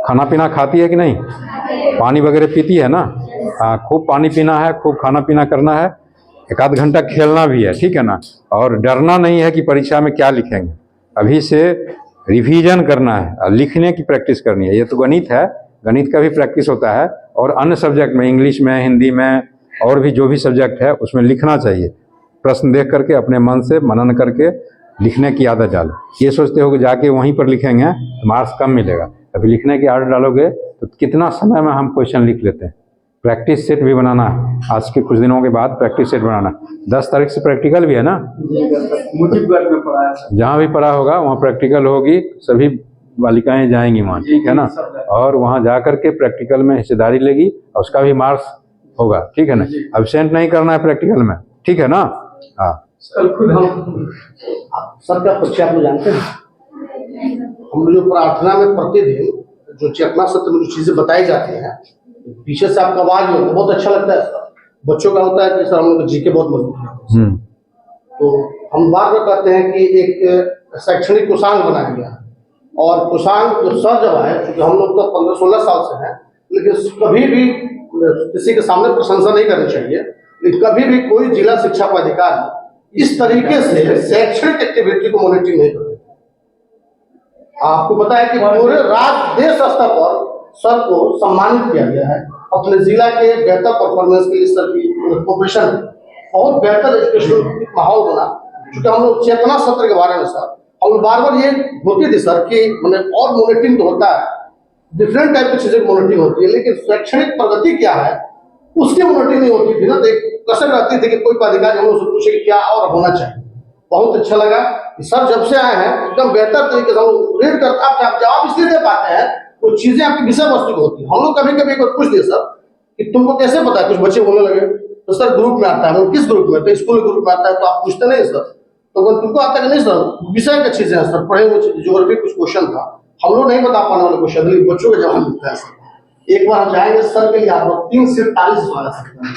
खाना पीना खाती है कि नहीं? पानी वगैरह पीती है ना? हाँ, खूब पानी पीना है, खूब खाना पीना करना है, एक आध घंटा खेलना भी है। ठीक है ना, और डरना नहीं है कि परीक्षा में क्या लिखेंगे, अभी से रिवीजन करना है और लिखने की प्रैक्टिस करनी है। ये तो गणित है, गणित का भी प्रैक्टिस होता है, और अन्य सब्जेक्ट में इंग्लिश में, हिंदी में, और भी जो भी सब्जेक्ट है उसमें लिखना चाहिए। प्रश्न देख करके अपने मन से मनन करके लिखने की आदत डालो। ये सोचते हो कि जाके वहीं पर लिखेंगे तो मार्क्स कम मिलेगा, अभी लिखने की आदत डालोगे तो कितना समय में हम क्वेश्चन लिख लेते हैं। प्रैक्टिस सेट भी बनाना है, आज के कुछ दिनों के बाद प्रैक्टिस सेट बनाना। 10 तारीख से प्रैक्टिकल भी है ना? मुझीबगढ़ में पढ़ा है, जहाँ भी पढ़ा होगा वहाँ प्रैक्टिकल होगी, सभी बालिकाएं जाएंगी वहाँ। ठीक है ना, और वहाँ जा करके प्रैक्टिकल में हिस्सेदारी लेगी और उसका भी मार्क्स होगा। ठीक है ना, एब्सेंट नहीं करना है प्रैक्टिकल में। ठीक है ना? हाँ, खुद हम सर का परिचय आप लोग जानते हैं? हम जो प्रार्थना में प्रतिदिन जो चेतना सत्य में जो चीजें बताई जाती हैं, पीछे से आपका आवाज होता है, बहुत अच्छा लगता है सर। बच्चों का होता है कि सर हम लोग जीके बहुत मजबूत है, तो हम बार बार कहते हैं कि एक शैक्षणिक कोषांग बनाया गया है, और कोषांग जो सर जब है, क्योंकि हम लोग तो 15-16 साल से हैं, लेकिन कभी भी किसी के सामने प्रशंसा नहीं करनी चाहिए, लेकिन कभी भी कोई जिला शिक्षा पदाधिकारी इस तरीके से शैक्षणिक एक्टिविटी को मॉनिटरिंग नहीं करते। आपको पता है कि पूरे राज्य देश स्तर पर सर को सम्मानित किया गया है अपने जिला के बेहतर परफॉर्मेंस के लिए। सर की प्रोफेशन बहुत बेहतर एजुकेशनल माहौल बना। क्योंकि हम लोग चेतना सत्र के बारे में सर हम लोग बार बार ये होती थी सर कि मतलब और मॉनिटरिंग तो होता है, डिफरेंट टाइप की चीजें मॉनिटरिंग होती है, लेकिन शैक्षणिक प्रगति क्या है उसकी मॉनिटरिंग नहीं होती थी ना। तो एक कसर रहती थी कि कोई अधिकारी हम लोग से पूछे कि क्या और होना चाहिए। बहुत अच्छा लगा कि सर जब से आए हैं एकदम बेहतर तरीके से हम लोग रीड करते आप जवाब इसलिए दे पाते हैं, वो चीजें आपकी विषय वस्तु की होती है। हम लोग कभी कभी एक बार पूछ दिए सर कि तुमको कैसे पता है, कुछ बच्चे बोलने लगे तो सर ग्रुप में आता है। किस ग्रुप में? तो स्कूल ग्रुप में आता है। तो आप पूछते नहीं सर, तो तुमको आता है कि नहीं सर? विषय की चीजें हैं सर, पढ़े हुए ज्योग्राफी कुछ क्वेश्चन था, हम लोग नहीं बता पाने वाले क्वेश्चन, लेकिन बच्चों के जवाब मिलता है सर। एक बार हम जाएंगे सर के लिए, आप लोग 3 से 40 सवाल सकते हैं।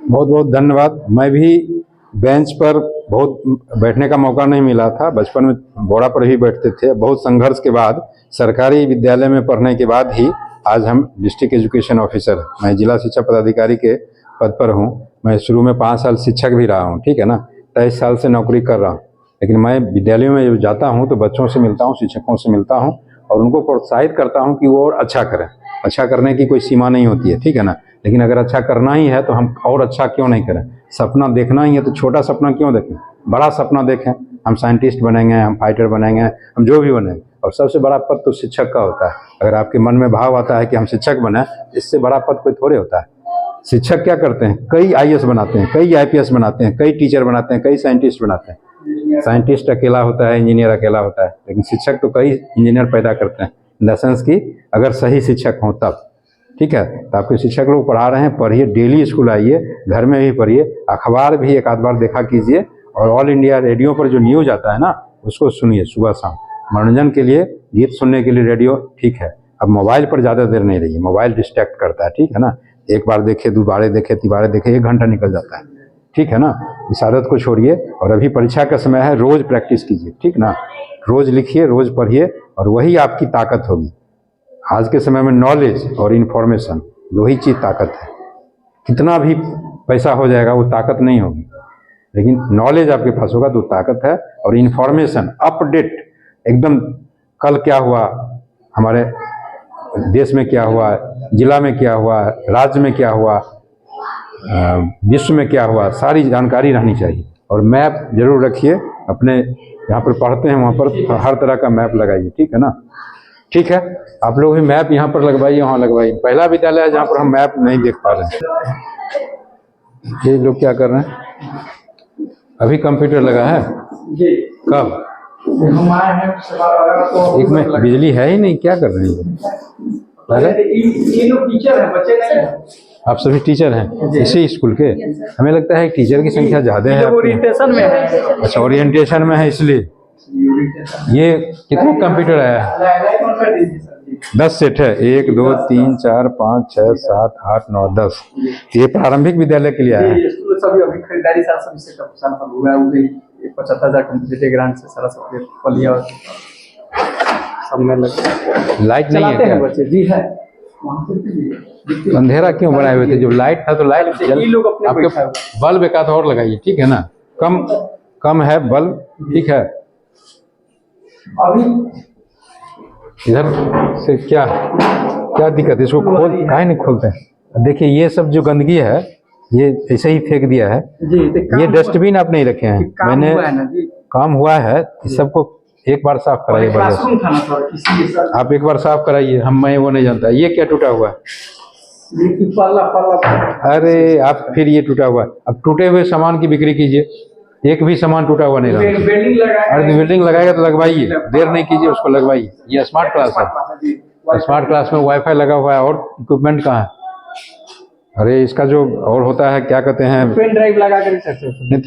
बहुत बहुत धन्यवाद। मैं भी बेंच पर बहुत बैठने का मौका नहीं मिला था, बचपन में बोरा पर ही बैठते थे। बहुत संघर्ष के बाद सरकारी विद्यालय में पढ़ने के बाद ही आज हम डिस्ट्रिक्ट एजुकेशन ऑफिसर, मैं जिला शिक्षा पदाधिकारी के पद पर हूँ। मैं शुरू में 5 साल शिक्षक भी रहा हूँ, ठीक है ना, 23 साल से नौकरी कर रहा हूँ। लेकिन मैं विद्यालयों में जब जाता हूँ तो बच्चों से मिलता हूँ, शिक्षकों से मिलता हूँ और उनको प्रोत्साहित करता हूँ कि वो और अच्छा करें। अच्छा करने की कोई सीमा नहीं होती है, ठीक है ना, लेकिन अगर अच्छा करना ही है तो हम और अच्छा क्यों नहीं करें। सपना देखना ही है तो छोटा सपना क्यों देखें, बड़ा सपना देखें। हम साइंटिस्ट बनेंगे, हम फाइटर बनेंगे, हम जो भी बनेंगे। और सबसे बड़ा पद तो शिक्षक का होता है। अगर आपके मन में भाव आता है कि हम शिक्षक बने, इससे बड़ा पद कोई थोड़े होता है। शिक्षक क्या करते हैं, कई IAS बनाते हैं, कई IPS बनाते हैं, कई टीचर बनाते हैं, कई साइंटिस्ट बनाते हैं। साइंटिस्ट अकेला होता है, इंजीनियर अकेला होता है, लेकिन शिक्षक तो कई इंजीनियर पैदा करते हैं। इन द सेंस कि अगर सही शिक्षक हों तब, ठीक है। तो आपके शिक्षक लोग पढ़ा रहे हैं, पढ़िए, डेली स्कूल आइए, घर में भी पढ़िए, अखबार भी एक आध बार देखा कीजिए, और ऑल इंडिया रेडियो पर जो न्यूज़ आता है ना उसको सुनिए सुबह शाम। मनोरंजन के लिए गीत सुनने के लिए रेडियो ठीक है, अब मोबाइल पर ज़्यादा देर नहीं रहिए, मोबाइल डिस्ट्रैक्ट करता है, ठीक है ना। एक बार देखे, दोबारे देखे, तिबारे देखे, 1 घंटा निकल जाता है, ठीक है ना। इस आदत को छोड़िए और अभी परीक्षा का समय है, रोज़ प्रैक्टिस कीजिए, ठीक ना। रोज़ लिखिए, रोज़ पढ़िए और वही आपकी ताकत होगी। आज के समय में नॉलेज और इन्फॉर्मेशन दो ही चीज़ ताकत है। कितना भी पैसा हो जाएगा वो ताकत नहीं होगी, लेकिन नॉलेज आपके पास होगा तो ताकत है। और इन्फॉर्मेशन अपडेट एकदम, कल क्या हुआ, हमारे देश में क्या हुआ, जिला में क्या हुआ, राज्य में क्या हुआ, विश्व में क्या हुआ, सारी जानकारी रहनी चाहिए। और मैप जरूर रखिए, अपने जहाँ पर पढ़ते हैं वहाँ पर हर तरह का मैप लगाइए, ठीक है ना। ठीक है, आप लोग भी मैप यहाँ पर लगवाइए, वहाँ लगवाइए। पहला विद्यालय है जहाँ पर हम मैप नहीं देख पा रहे हैं। ये लोग क्या कर रहे हैं, अभी कंप्यूटर लगा है, कब हम आए हैं एक में बिजली है ही नहीं, क्या कर रहे हैं पहले? ये लोग टीचर हैं, बच्चे नहीं हैं। आप सभी टीचर हैं इसी स्कूल के? हमें लगता है टीचर की संख्या ज्यादा है। ओरिएंटेशन में है। अच्छा, ओरिएंटेशन में है इसलिए। ये कितने कंप्यूटर है? 10 सेट है, 1 2 3 4 5 6 7 8 9 10। ये प्रारंभिक विद्यालय के लिए आया है। सभी अभी खरीदारी सब से हुआ है, 75,000 कंप्लीट ग्रांट से सारा सब पल लिया और सब में लग। लाइट नहीं है क्या बच्चे? जी है। अंधेरा क्यों बनाए हुए थे? जब लाइट था तो लाइट आपके बल्ब एक आध और लगाइए, ठीक है ना। कम है बल्ब, ठीक है। अभी इधर से क्या दिक्कत है? इसको काहे नहीं खोलते हैं? देखिए ये सब जो गंदगी है ये ऐसे ही फेंक दिया है जी। ये डस्टबिन आप नहीं रखे हैं, मैंने काम हुआ है, इस सबको एक बार साफ कराइए। आप एक बार साफ कराइए, मैं वो नहीं जानता। ये क्या टूटा हुआ है? अरे आप फिर ये टूटा हुआ है। अब टूटे हुए सामान की बिक्री कीजिए, एक भी सामान टूटा हुआ नहीं रहा। अरे बिल्डिंग लगाएगा तो लगवाइए, देर नहीं कीजिए, उसको लगवाइए। ये स्मार्ट क्लास है, स्मार्ट क्लास में वाईफाई लगा हुआ है और इक्विपमेंट कहाँ है? अरे इसका जो और होता है क्या कहते हैं, पेन ड्राइव लगा कर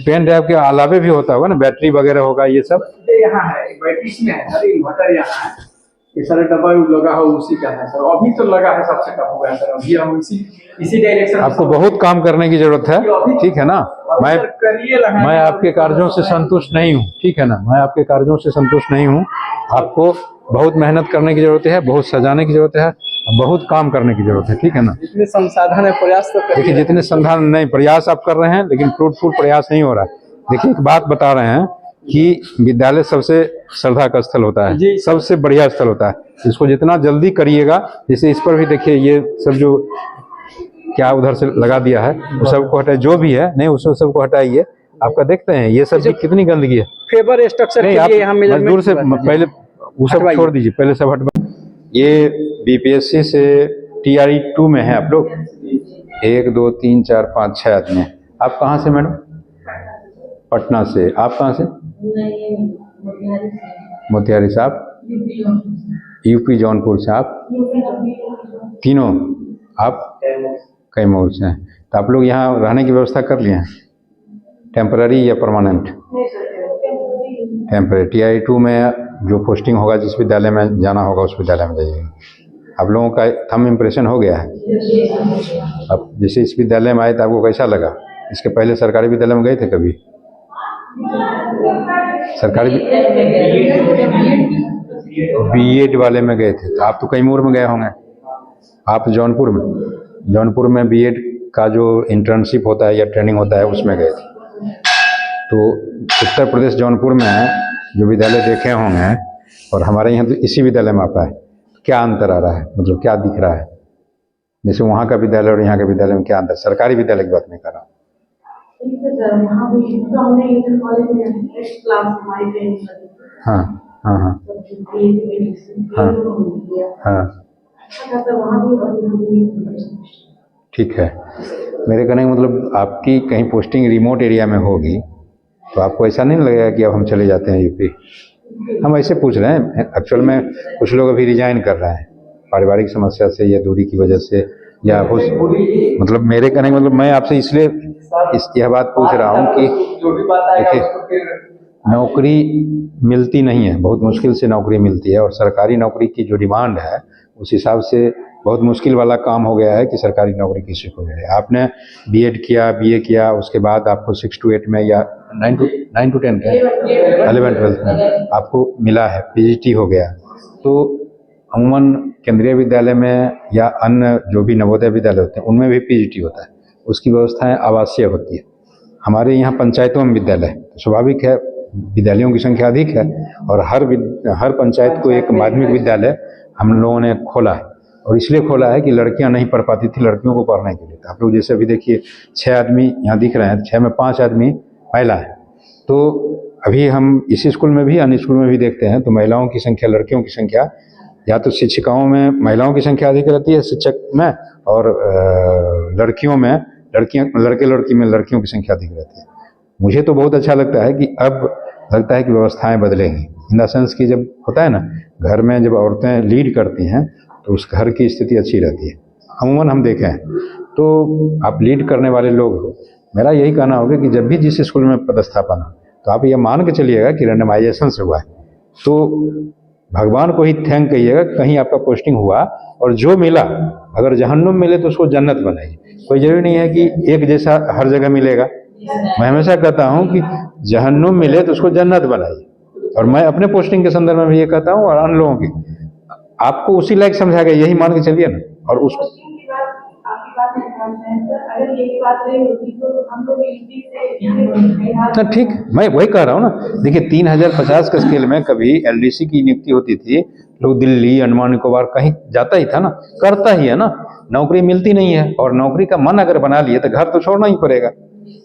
पेन ड्राइव के अलावे भी होता होगा ना, बैटरी वगैरह होगा, ये सब यहाँ है। बैटरी इसमें है, अरे इन्वर्टर यहाँ है, ये सारा डब्बा लगा हो उसी का है सर। अभी तो लगा है, सबसे टफ हुआ है सर। अभी हम इसी डायरेक्शन। आपको बहुत काम करने की जरूरत है, ठीक है ना। मैं आपके कार्यों से संतुष्ट नहीं हूँ, ठीक है ना। मैं आपके कार्यों से संतुष्ट नहीं हूँ। आपको बहुत मेहनत करने की जरूरत है, बहुत सजाने की जरूरत है, बहुत काम करने की जरूरत है, ठीक है ना। जितने संसाधन है प्रयास तो देखिए, जितने संसाधन नहीं, प्रयास आप कर रहे हैं लेकिन फ्रूटफुल प्रयास नहीं हो रहा है। देखिए एक बात बता रहे हैं, कि विद्यालय सबसे श्रद्धा का स्थल होता है, जी। सबसे बढ़िया स्थल होता है। इसको जितना जल्दी करिएगा, जैसे इस पर भी देखिए ये सब जो क्या उधर से लगा दिया है वो सबको हटाइए, जो भी है नहीं उसको सबको हटाइए। आपका देखते हैं ये सब भी कितनी गंदगी है। फेबर स्ट्रक्चर नहीं, के आप लिए यहाँ measurement मजदूर से की बात है। पहले वो सब हटवाइए। छोड़ दीजिए, पहले सब हटवा। ये बीपीएससी से TRE 2 में है आप लोग, 1 2 3 4 5 6 आदमी हैं। आप कहाँ से मैडम? पटना से। आप कहाँ से? मोतिहारी से। आप यूपी जौनपुर से। आप तीनों आप कैमूर से हैं। तो आप लोग यहाँ रहने की व्यवस्था कर लिए हैं, टेम्पररी या परमानेंट? टेम्पररी। TRE 2 में जो पोस्टिंग होगा, जिस विद्यालय में जाना होगा उस विद्यालय में जाइएगा। आप लोगों का थंब इम्प्रेशन हो गया है। अब जैसे इस विद्यालय में आए तो आपको कैसा लगा? इसके पहले सरकारी विद्यालय में गए थे कभी? सरकारी बीएड वाले में गए थे? तो आप तो कैमूर में गए होंगे। आप जौनपुर में, जौनपुर में बीएड का जो इंटर्नशिप होता है या ट्रेनिंग होता है उसमें गए थे। तो उत्तर प्रदेश जौनपुर में जो विद्यालय देखे होंगे और हमारे यहाँ तो इसी विद्यालय में आता है, क्या अंतर आ रहा है? मतलब क्या दिख रहा है? जैसे वहाँ का विद्यालय और यहाँ के विद्यालय में क्या अंतर? सरकारी विद्यालय की बात नहीं कर रहा हूँ। हाँ हाँ हाँ हाँ हाँ, ठीक है। मेरे कहने का मतलब आपकी कहीं पोस्टिंग रिमोट एरिया में होगी तो आपको ऐसा नहीं लगेगा कि अब हम चले जाते हैं यूपी? हम ऐसे पूछ रहे हैं। एक्चुअल में कुछ लोग अभी रिजाइन कर रहे हैं पारिवारिक समस्या से या दूरी की वजह से, या मतलब मेरे कहने का मतलब मैं आपसे इसलिए यह बात पूछ रहा हूँ कि देखिए नौकरी मिलती नहीं है, बहुत मुश्किल से नौकरी मिलती है, और सरकारी नौकरी की जो डिमांड है उस हिसाब से बहुत मुश्किल वाला काम हो गया है कि सरकारी नौकरी किसी को मिले। आपने बीएड किया, बीए किया, उसके बाद आपको 6 to 8 में या 9 to 10 का 11-12 में आपको मिला है, पीजीटी हो गया। तो अमूमन केंद्रीय विद्यालय में या अन्य जो भी नवोदय विद्यालय होते हैं उनमें भी पीजीटी होता है, उसकी व्यवस्थाएं आवासीय होती है। हमारे यहाँ पंचायतों में विद्यालय है, तो स्वाभाविक है विद्यालयों की संख्या अधिक है, और हर पंचायत को एक माध्यमिक विद्यालय हम लोगों ने खोला है। और इसलिए खोला है कि लड़कियां नहीं पढ़ पाती थी, लड़कियों को पढ़ने के लिए। तो आप लोग जैसे अभी देखिए 6 आदमी यहाँ दिख रहे हैं, 6 में 5 आदमी महिला है। तो अभी हम इसी स्कूल में भी अन्य स्कूल में भी देखते हैं तो महिलाओं की संख्या, लड़कियों की संख्या, या तो शिक्षिकाओं में महिलाओं की संख्या अधिक रहती है शिक्षक में, और लड़कियों में लड़के लड़की में लड़कियों की संख्या अधिक रहती है। मुझे तो बहुत अच्छा लगता है कि अब लगता है कि व्यवस्थाएं बदलेंगी, इन द सेंस की जब होता है ना घर में जब औरतें लीड करती हैं तो उस घर की स्थिति अच्छी रहती है। अमूमन हम देखें हैं तो आप लीड करने वाले लोग हो, मेरा यही कहना होगा कि जब भी जिस स्कूल में पदस्थापन हो तो आप ये मान के चलिएगा कि रैंडमाइजेशन से हुआ है, तो भगवान को ही थैंक कहिएगा कहीं आपका पोस्टिंग हुआ, और जो मिला अगर जहन्नुम मिले तो उसको जन्नत बनाइए। कोई जरूरी नहीं है कि एक जैसा हर जगह मिलेगा। मैं हमेशा कहता हूँ कि जहन्नुम मिले तो उसको जन्नत बनाइए, और मैं अपने पोस्टिंग के संदर्भ में भी ये कहता हूँ और अन्य लोगों की, आपको उसी लायक समझा गया, यही मान के चलिए ना। और उसको तो ठीक, मैं वही कह रहा हूँ ना। देखिए 3050 के स्केल में कभी एलडीसी की नियुक्ति होती थी, लोग दिल्ली, अंडमान निकोबार कहीं जाता ही था ना, करता ही है ना। नौकरी मिलती नहीं है, और नौकरी का मन अगर बना लिए तो घर तो छोड़ना ही पड़ेगा।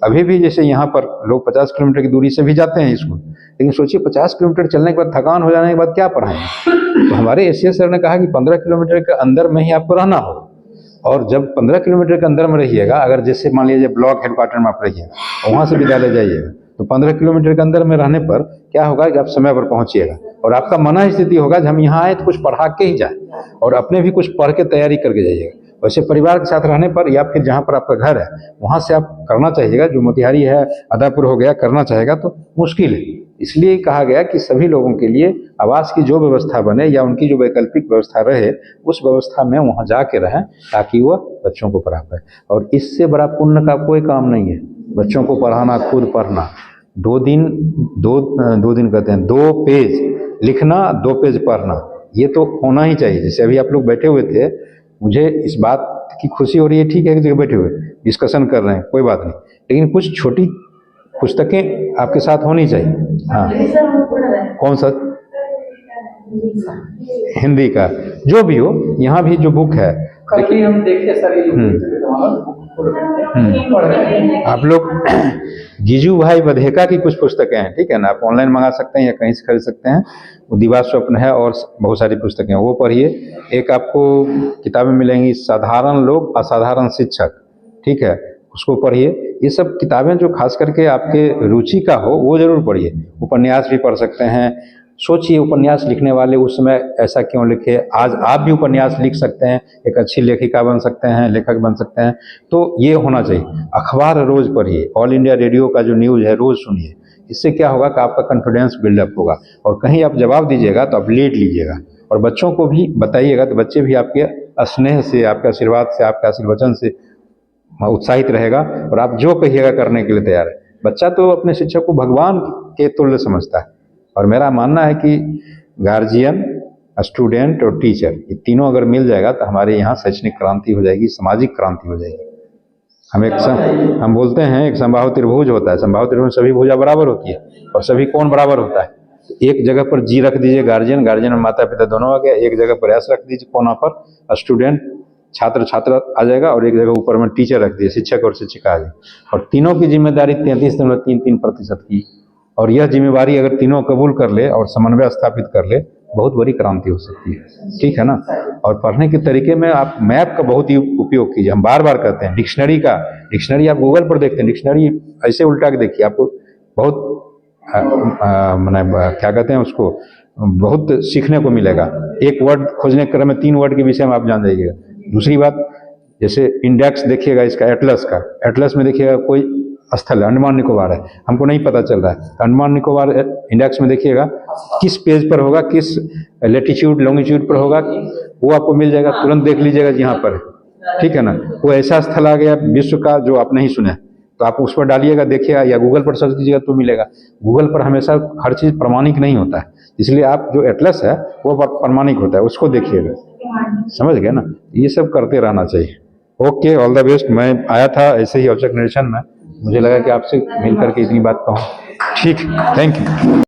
अभी भी जैसे यहाँ पर लोग 50 किलोमीटर की दूरी से भी जाते हैं स्कूल, लेकिन सोचिए 50 किलोमीटर चलने के बाद, थकान हो जाने के बाद क्या पढ़ाएंगे? तो हमारे एसीएस सर ने कहा कि 15 किलोमीटर के अंदर में ही आपको रहना होगा, और जब 15 किलोमीटर के अंदर में रहिएगा, अगर जैसे मान लीजिए ब्लॉक हेडक्वार्टर में आप रहिएगा, वहाँ से विद्यालय जाइएगा, तो 15 किलोमीटर के अंदर में रहने पर क्या होगा कि आप समय पर पहुँचिएगा, और आपका मना स्थिति होगा कि हम यहाँ आए तो कुछ पढ़ा के ही जाए, और अपने भी कुछ पढ़ के तैयारी करके जाइएगा। वैसे परिवार के साथ रहने पर या फिर जहाँ पर आपका घर है वहाँ से आप करना चाहिएगा, जो मोतिहारी है, अदापुर हो गया, करना चाहेगा तो मुश्किल है। इसलिए कहा गया कि सभी लोगों के लिए आवास की जो व्यवस्था बने या उनकी जो वैकल्पिक व्यवस्था रहे, उस व्यवस्था में वहाँ जाके रहें ताकि वह बच्चों को पढ़ा पाए। और इससे बड़ा पुण्य का कोई काम नहीं है, बच्चों को पढ़ाना, खुद पढ़ना। 2 दिन कहते हैं 2 पेज लिखना, 2 पेज पढ़ना, ये तो होना ही चाहिए। जैसे अभी आप लोग बैठे हुए थे, मुझे इस बात की खुशी हो रही है, ठीक है कि जगह बैठे हुए डिस्कशन कर रहे हैं, कोई बात नहीं, लेकिन कुछ छोटी पुस्तकें आपके साथ होनी चाहिए। हाँ सर हम पढ़ रहे हैं कौन सा? हिंदी का जो भी हो, यहाँ भी जो बुक है कल भी हम देखे सर ये पढ़ रहे हैं। आप लोग जीजू भाई बधेका की कुछ पुस्तकें हैं, ठीक है ना, आप ऑनलाइन मंगा सकते हैं या कहीं से खरीद सकते हैं। वो दीवार स्वप्न है और बहुत सारी पुस्तकें हैं, वो पढ़िए। एक आपको किताबें मिलेंगी साधारण लोग असाधारण शिक्षक, ठीक है, उसको पढ़िए। ये सब किताबें जो खास करके आपके रुचि का हो वो जरूर पढ़िए। उपन्यास भी पढ़ सकते हैं। सोचिए उपन्यास लिखने वाले उस समय ऐसा क्यों लिखे, आज आप भी उपन्यास लिख सकते हैं, एक अच्छी लेखिका बन सकते हैं, लेखक बन सकते हैं। तो ये होना चाहिए। अखबार रोज पढ़िए, ऑल इंडिया रेडियो का जो न्यूज़ है रोज सुनिए। इससे क्या होगा कि आपका कॉन्फिडेंस बिल्डअप होगा, और कहीं आप जवाब दीजिएगा तो आप लीड लीजिएगा, और बच्चों को भी बताइएगा तो बच्चे भी आपके स्नेह से, आपके आशीर्वाद से, आपके आशीर्वचन से उत्साहित रहेगा, और आप जो कहिएगा करने के लिए तैयार है। बच्चा तो अपने शिक्षक को भगवान के तुल्य समझता है, और मेरा मानना है कि गार्जियन, स्टूडेंट और टीचर, ये तीनों अगर मिल जाएगा तो हमारे यहाँ शैक्षणिक क्रांति हो जाएगी, सामाजिक क्रांति हो जाएगी। हम बोलते हैं एक समबाहु त्रिभुज होता है, समबाहु त्रिभुज में सभी भुजा बराबर होती है, और सभी कोण बराबर होता है। एक जगह पर जी रख दीजिए गार्जियन, गार्जियन में माता पिता दोनों आ गया। एक जगह पर एस रख दीजिए कोना पर, स्टूडेंट छात्र छात्र आ जाएगा, और एक जगह ऊपर में टीचर रख दीजिए, शिक्षक और शिक्षिका आ जाएगी। और तीनों की जिम्मेदारी 33.33% की, और यह जिम्मेवारी अगर तीनों कबूल कर ले और समन्वय स्थापित कर ले, बहुत बड़ी क्रांति हो सकती है, ठीक है ना। और पढ़ने के तरीके में आप मैप का बहुत ही उपयोग कीजिए। हम बार बार कहते हैं डिक्शनरी आप गूगल पर देखते हैं, डिक्शनरी ऐसे उल्टा के देखिए, आपको बहुत क्या कहते हैं उसको, बहुत सीखने को मिलेगा। एक वर्ड खोजने के क्रम में 3 वर्ड के विषय में आप जान जाइएगा। दूसरी बात, जैसे इंडेक्स देखिएगा इसका, एटलस में देखिएगा कोई स्थल अंडमान निकोबार है, हमको नहीं पता चल रहा है, तो अंडमान निकोबार इंडेक्स में देखिएगा किस पेज पर होगा, किस लेटीट्यूड लॉन्गिट्यूड पर होगा, वो आपको मिल जाएगा, तुरंत देख लीजिएगा यहाँ पर, ठीक है ना। वो ऐसा स्थल आ गया विश्व का जो आप नहीं सुने, तो आप उस पर डालिएगा, देखिएगा, या गूगल पर सर्च कीजिएगा तो मिलेगा। गूगल पर हमेशा हर चीज़ प्रमाणिक नहीं होता है, इसलिए आप जो एटलस है वो प्रमाणिक होता है, उसको देखिएगा, समझ गए ना। ये सब करते रहना चाहिए। Okay, all the best. मैं आया था ऐसे ही औचक निरीक्षण में, मुझे लगा कि आपसे मिलकर के इतनी बात कहूँ। ठीक, थैंक यू।